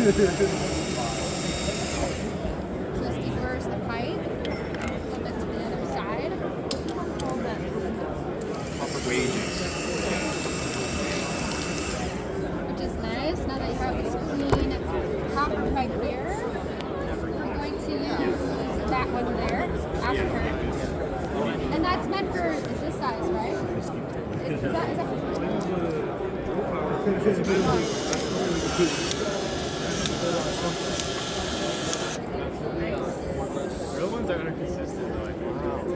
Just reverse the pipe. Flip it to the other side. Hold it. Which is nice. Now that you have this clean copper pipe here, we're going to use that one there after. And that's meant for this size, right? Is that Real ones are consistent though.